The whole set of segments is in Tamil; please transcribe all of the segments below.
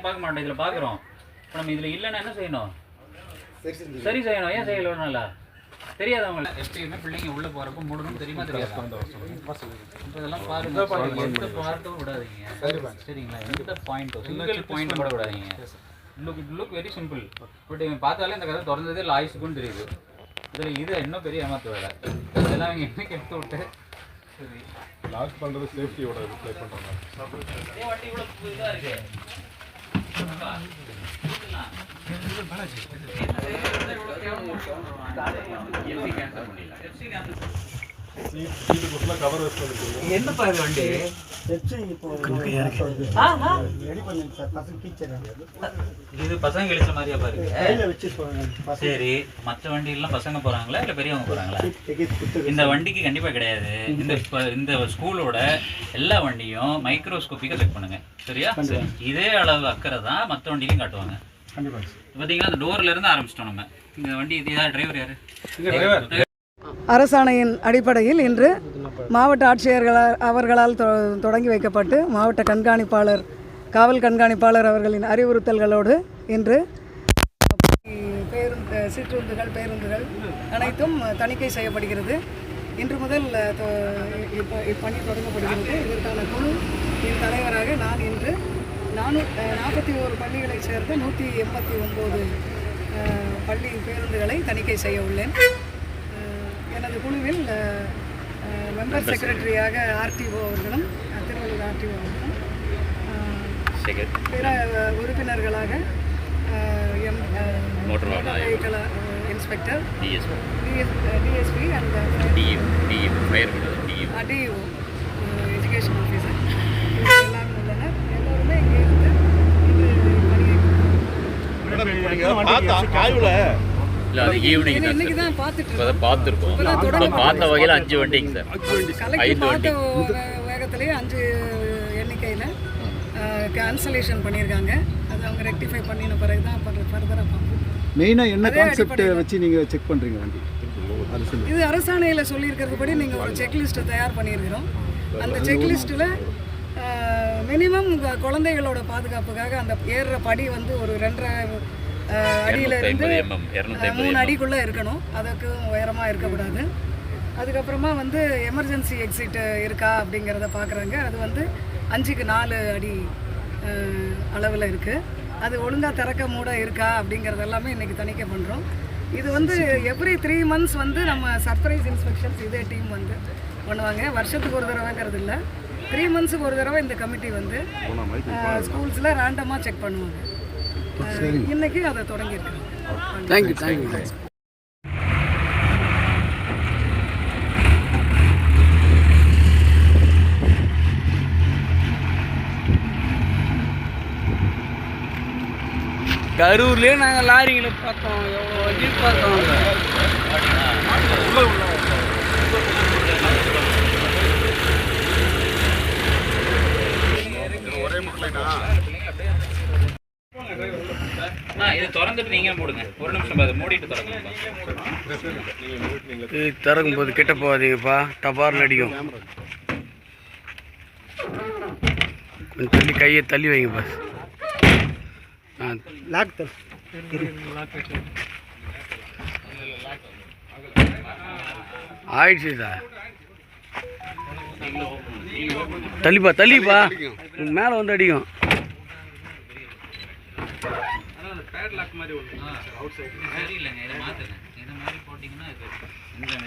பார்க்க மாட்டோம், இதில் பார்க்குறோம். இப்போ நம்ம இதில் இல்லைன்னா என்ன செய்யணும்? சரி செய்யணும். ஏன் செய்யலனால தெரியாது அவங்களுக்கு. எப்பயுமே பிள்ளைங்க உள்ளே போகிறப்ப மூடணும் தெரியுமா தெரியாது. இப்போ இதெல்லாம் பாருங்க, எந்த பார்ட்டும் விடாதீங்க சரிங்களா? எந்த பாயிண்ட்டும் சிங்கிள் பாயிண்ட் கூட விடாதீங்க. Look very simple. பட் இவன் பார்த்தாலே இந்த கதை திறந்ததே லாய்ஸுக்கும் தெரியுது. இதில் இது இன்னும் பெரிய ஏமாத்து வேலை. இதெல்லாம் அவங்க என்ன கெடுத்து விட்டு சரி லாக் பண்ணுறது சேஃப்டியோட ரிப்ளை பண்ணுறாங்க. வண்டி இவ்வளோ இதாக இருக்கு. என்னப்பா இது வண்டி? இது பசங்க கழிச்ச மாதிரியா பாருங்க. சரி, மற்ற வண்டியெல்லாம் பசங்க போறாங்களா இல்ல பெரியவங்க போறாங்களா? இந்த வண்டிக்கு கண்டிப்பா கிடையாது. இந்த ஸ்கூலோட எல்லா வண்டியும் மைக்ரோஸ்கோப்பிக்கா செக் பண்ணுங்க சரியா? இதே அளவு அக்கறை தான் மற்ற வண்டியிலையும் காட்டுவாங்க. பார்த்தீங்களா, அந்த டோர்ல இருந்து ஆரம்பிச்சிட்டோம் நம்ம. இந்த வண்டி டிரைவர் யாரு? அரசாணையின் அடிப்படையில் இன்று மாவட்ட அவர்களால் தொடங்கி வைக்கப்பட்டு மாவட்ட கண்காணிப்பாளர், காவல் கண்காணிப்பாளர் அவர்களின் அறிவுறுத்தல்களோடு இன்று சிற்றுந்துகள், பேருந்துகள் அனைத்தும் தணிக்கை செய்யப்படுகிறது. இன்று முதல் இப்பணி தொடங்கப்படுகிறது. இதற்கான குழுவின் தலைவராக நான் இன்று 441 பள்ளிகளைச் சேர்ந்த 189 பள்ளி பேருந்துகளை தணிக்கை செய்ய உள்ளேன். எனது குழுவில் மெம்பர் செக்ரட்டரியாக ஆர்டிஓ அவர்களும், திருவள்ளூர் ஆர்டிஓ அவர்களும், பிற உறுப்பினர்களாக motor vehicle inspector, DSP and DEO education officer எல்லாரும் உள்ளனர். எல்லோருமே இங்கே இருந்து இன்னைக்கு தான் பார்த்துருக்கோம். பார்த்த வகையில் 5 வண்டிங்க சார். 5 வண்டி வேகத்திலேயே 5 எண்ணிக்கையில் கேன்சலேஷன் பண்ணியிருக்காங்க. அது அவங்க ரெக்டிஃபை பண்ணின பிறகு தான் ஃபர்தராக பார்ப்போம். மெயினாக என்ன கான்செப்டை வச்சு நீங்கள் செக் பண்ணுறீங்க வண்டி? இது அரசாணையில் சொல்லியிருக்கிறதுபடி நீங்கள் ஒரு செக்லிஸ்ட்டை தயார் பண்ணியிருக்கிறோம். அந்த செக்லிஸ்ட்டில் மினிமம் குழந்தைகளோட பாதுகாப்புக்காக அந்த ஏறுற படி வந்து ஒரு 2.5 அடியிலிருந்து 3 அடிக்குள்ளே இருக்கணும். அதுக்கு உயரமாக இருக்கக்கூடாது. அதுக்கப்புறமா வந்து எமர்ஜென்சி எக்ஸிட் இருக்கா அப்படிங்கிறத பார்க்குறாங்க. அது வந்து 5க்கு 4 அடி அளவில் இருக்குது. அது ஒழுங்காக திறக்க மூட இருக்கா அப்படிங்கிறது எல்லாமே இன்றைக்கி தணிக்கை பண்ணுறோம். இது வந்து எவ்ரி 3 months வந்து நம்ம சர்ப்ரைஸ் இன்ஸ்பெக்ஷன்ஸ் இதே டீம் வந்து பண்ணுவாங்க. வருஷத்துக்கு ஒரு தடவைங்கிறது இல்லை, 3 monthsக்கு ஒரு தடவை இந்த கமிட்டி வந்து ஸ்கூல்ஸில் ரேண்டமாக செக் பண்ணுவாங்க. இன்னைக்கு அதை தொடங்கியிருக்காங்க. தேங்க்யூ. கரூர்லேயே நாங்கள் லாரிங்களை பார்த்தோம், எவ்வளோ வண்டி பார்த்தோம். இது திறந்துட்டு நீங்க போடுங்க. ஒரு நிமிஷம் அதை மூடிட்டு திறங்க. திறக்கும் போது கிட்ட போகாதீங்கப்பா, டபார்னு அடிக்கும். கொஞ்சம் தள்ளி கையை தள்ளி வைங்க பாஸ். ஆயிடுச்சு சார். தள்ளிப்பா மேலே வந்து அடிக்கும். பேட்லாக் மாதிரி அவுட் சைடு சரி இல்லைங்க. இதை மாற்றுங்க. இதை மாதிரி போட்டிங்கன்னா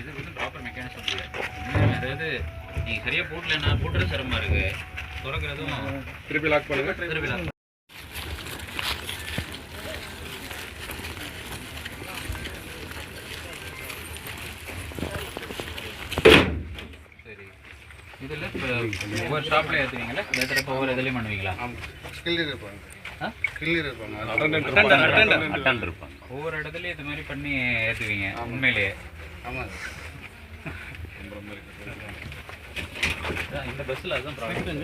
இது வந்து ப்ராப்பர் மெக்கானிசம் இல்லை. அதாவது நீங்கள் சரியாக போட்டலைன்னா போட்டுறது சிரமமாக இருக்குது. திறக்கிறதும் திருப்பி லாக் பண்ணுங்க. திருப்பி லாக் சரி. இதில் இப்போ ஒவ்வொரு ஷாப்லேயும் ஏற்றுவீங்களா? ஏற்றுறப்ப ஒவ்வொரு இதுலேயும் பண்ணுவீங்களா? அட்டன் இருப்பாங்க. ஒவ்வொரு இடத்துலையும் இது மாதிரி பண்ணி ஏற்றுவீங்க உண்மையிலேயே? ஆமாம். இந்த பஸ்ஸில் அதுதான் ப்ராப்ளம்.